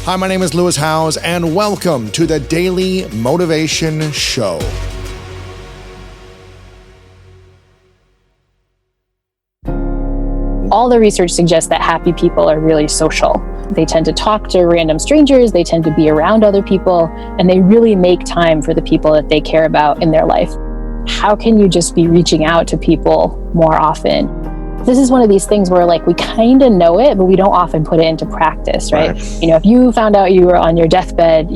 Hi, my name is Lewis Howes, and welcome to the Daily Motivation Show. All the research suggests that happy people are really social. They tend to talk to random strangers, they tend to be around other people, and they really make time for the people that they care about in their life. How can you just be reaching out to people more often? This is one of these things where we kind of know it, but we don't often put it into practice, right? If you found out you were on your deathbed,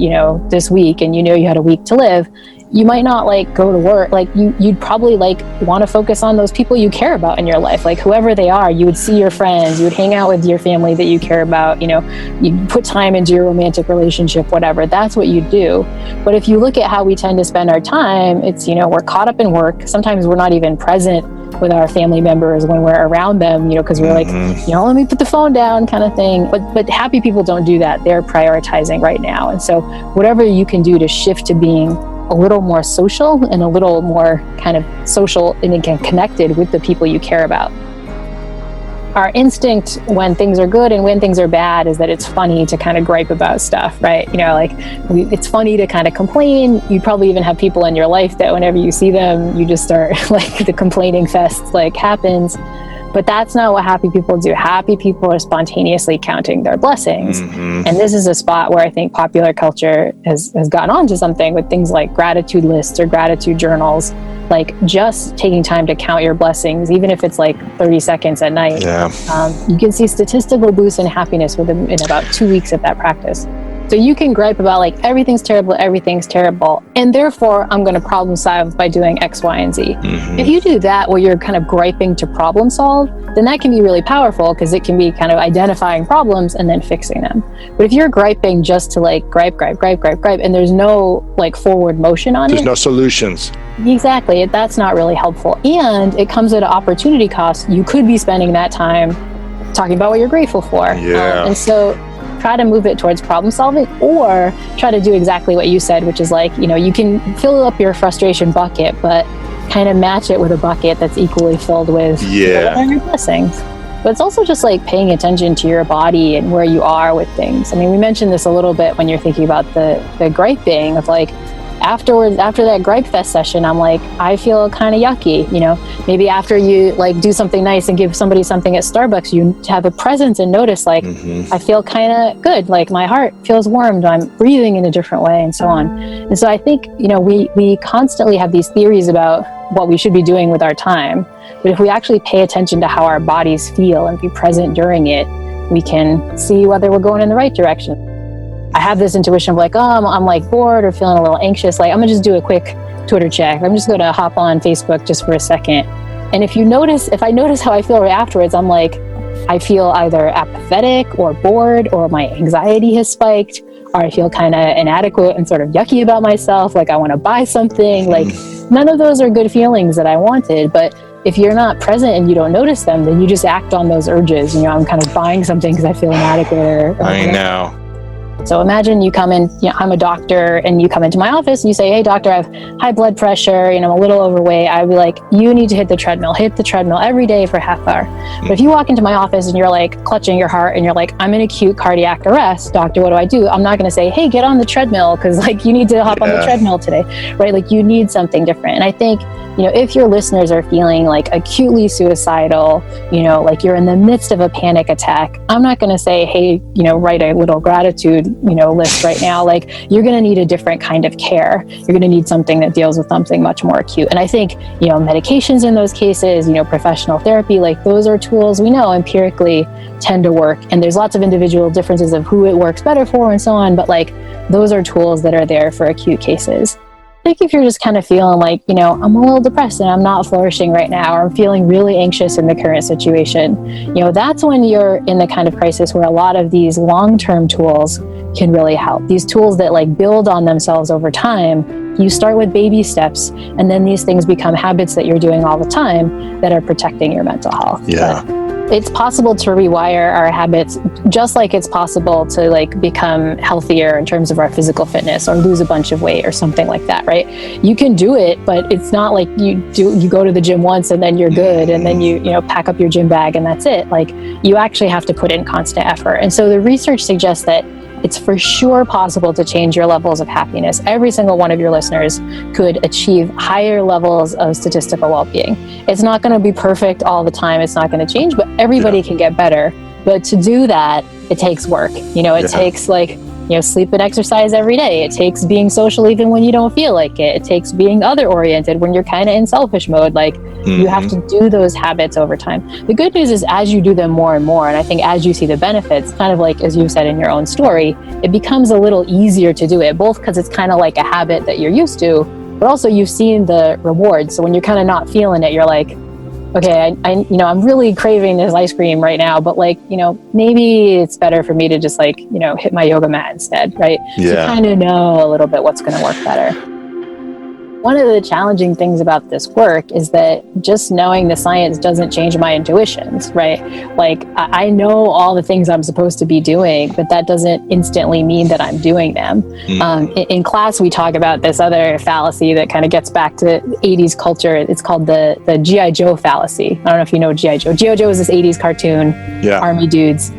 this week and you had a week to live, you might not go to work. You'd probably want to focus on those people you care about in your life, whoever they are. You would see your friends, you would hang out with your family that you care about, you put time into your romantic relationship, whatever. That's what you do. But if you look at how we tend to spend our time, it's, we're caught up in work. Sometimes we're not even present with our family members when we're around them, because we're let me put the phone down kind of thing. But happy people don't do that. They're prioritizing right now. And so whatever you can do to shift to being a little more social and a little more kind of social and again connected with the people you care about. Our instinct when things are good and when things are bad is that it's funny to kind of gripe about stuff, right? It's funny to kind of complain. You probably even have people in your life that whenever you see them, you just start the complaining fest happens. But that's not what happy people do. Happy people are spontaneously counting their blessings. And this is a spot where I think popular culture has gotten onto something with things like gratitude lists or gratitude journals, just taking time to count your blessings, even if it's 30 seconds at night. You can see statistical boosts in happiness in about 2 weeks of that practice. So you can gripe about everything's terrible, and therefore I'm going to problem solve by doing X, Y, and Z. If you do that where you're kind of griping to problem solve, then that can be really powerful because it can be kind of identifying problems and then fixing them. But if you're griping just to gripe, and there's no forward motion on it. There's no solutions. Exactly. That's not really helpful. And it comes at an opportunity cost. You could be spending that time talking about what you're grateful for. And so try to move it towards problem solving, or try to do exactly what you said, which is you can fill up your frustration bucket, but kind of match it with a bucket that's equally filled with your blessings. But it's also just paying attention to your body and where you are with things. I mean, we mentioned this a little bit when you're thinking about the griping of afterwards, after that gripe fest session, I'm I feel kind of yucky, maybe after you do something nice and give somebody something at Starbucks, you have a presence and notice I feel kind of good, my heart feels warmed, I'm breathing in a different way, and so on. And so I think, we constantly have these theories about what we should be doing with our time. But if we actually pay attention to how our bodies feel and be present during it, we can see whether we're going in the right direction. I have this intuition of I'm bored or feeling a little anxious. I'm gonna just do a quick Twitter check. I'm just gonna hop on Facebook just for a second. And if I notice how I feel right afterwards, I'm I feel either apathetic or bored, or my anxiety has spiked, or I feel kind of inadequate and sort of yucky about myself. I want to buy something. None of those are good feelings that I wanted. But if you're not present and you don't notice them, then you just act on those urges. I'm kind of buying something because I feel inadequate. I know. So imagine you come in, I'm a doctor, and you come into my office and you say, hey doctor, I have high blood pressure, I'm a little overweight. I'd be you need to hit the treadmill every day for a half hour. But if you walk into my office and you're clutching your heart and you're I'm in acute cardiac arrest, doctor, what do I do? I'm not going to say, hey, get on the treadmill because you need to hop on the treadmill today, right? You need something different. And I think, if your listeners are feeling acutely suicidal, you're in the midst of a panic attack, I'm not going to say, hey, write a little gratitude list right now. You're going to need a different kind of care. You're going to need something that deals with something much more acute. And I think, medications in those cases, professional therapy, those are tools we know empirically tend to work. And there's lots of individual differences of who it works better for and so on. But those are tools that are there for acute cases. I think if you're just kind of feeling I'm a little depressed and I'm not flourishing right now, or I'm feeling really anxious in the current situation, that's when you're in the kind of crisis where a lot of these long-term tools can really help. These tools that build on themselves over time. You start with baby steps, and then these things become habits that you're doing all the time that are protecting your mental health. But it's possible to rewire our habits, just like it's possible to become healthier in terms of our physical fitness or lose a bunch of weight or something like that, right? You can do it, but it's not you go to the gym once and then you're good and then you pack up your gym bag and that's it. You actually have to put in constant effort. And so the research suggests that it's for sure possible to change your levels of happiness. Every single one of your listeners could achieve higher levels of statistical well-being. It's not going to be perfect all the time. It's not going to change, but everybody can get better. But to do that, it takes work. It takes sleep and exercise every day. It takes being social even when you don't feel like it. It takes being other oriented when you're kind of in selfish mode. You have to do those habits over time. The good news is as you do them more and more, and I think as you see the benefits, kind of like as you said in your own story, it becomes a little easier to do it, both because it's kind of like a habit that you're used to, but also you've seen the rewards. So when you're kind of not feeling it, you're like, okay, I'm really craving this ice cream right now, but maybe it's better for me to just hit my yoga mat instead, right? Yeah. So you kind of know a little bit what's going to work better. One of the challenging things about this work is that just knowing the science doesn't change my intuitions, right? I know all the things I'm supposed to be doing, but that doesn't instantly mean that I'm doing them. In class, we talk about this other fallacy that kind of gets back to 80s culture. It's called the G.I. Joe fallacy. I don't know if you know G.I. Joe. G.I. Joe was this 80s cartoon, army dudes,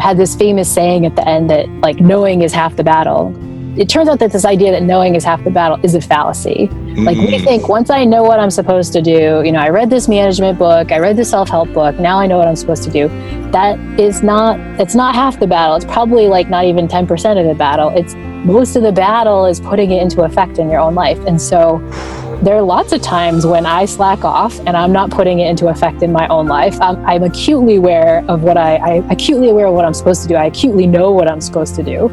had this famous saying at the end that knowing is half the battle. It turns out that this idea that knowing is half the battle is a fallacy. We think once I know what I'm supposed to do, I read this management book, I read this self-help book, now I know what I'm supposed to do. It's not half the battle. It's probably not even 10% of the battle. It's most of the battle is putting it into effect in your own life. And so there are lots of times when I slack off and I'm not putting it into effect in my own life. I'm acutely aware of what I'm supposed to do. I acutely know what I'm supposed to do,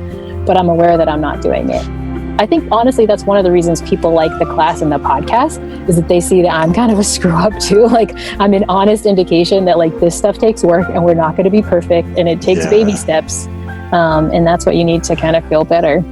but I'm aware that I'm not doing it. I think honestly, that's one of the reasons people like the class and the podcast is that they see that I'm kind of a screw up too. I'm an honest indication that this stuff takes work and we're not going to be perfect and it takes baby steps. And that's what you need to kind of feel better.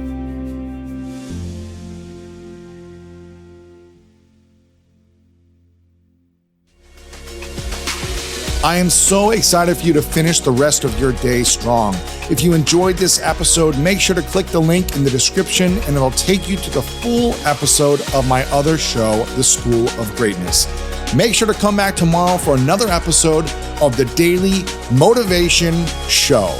I am so excited for you to finish the rest of your day strong. If you enjoyed this episode, make sure to click the link in the description and it'll take you to the full episode of my other show, The School of Greatness. Make sure to come back tomorrow for another episode of the Daily Motivation Show.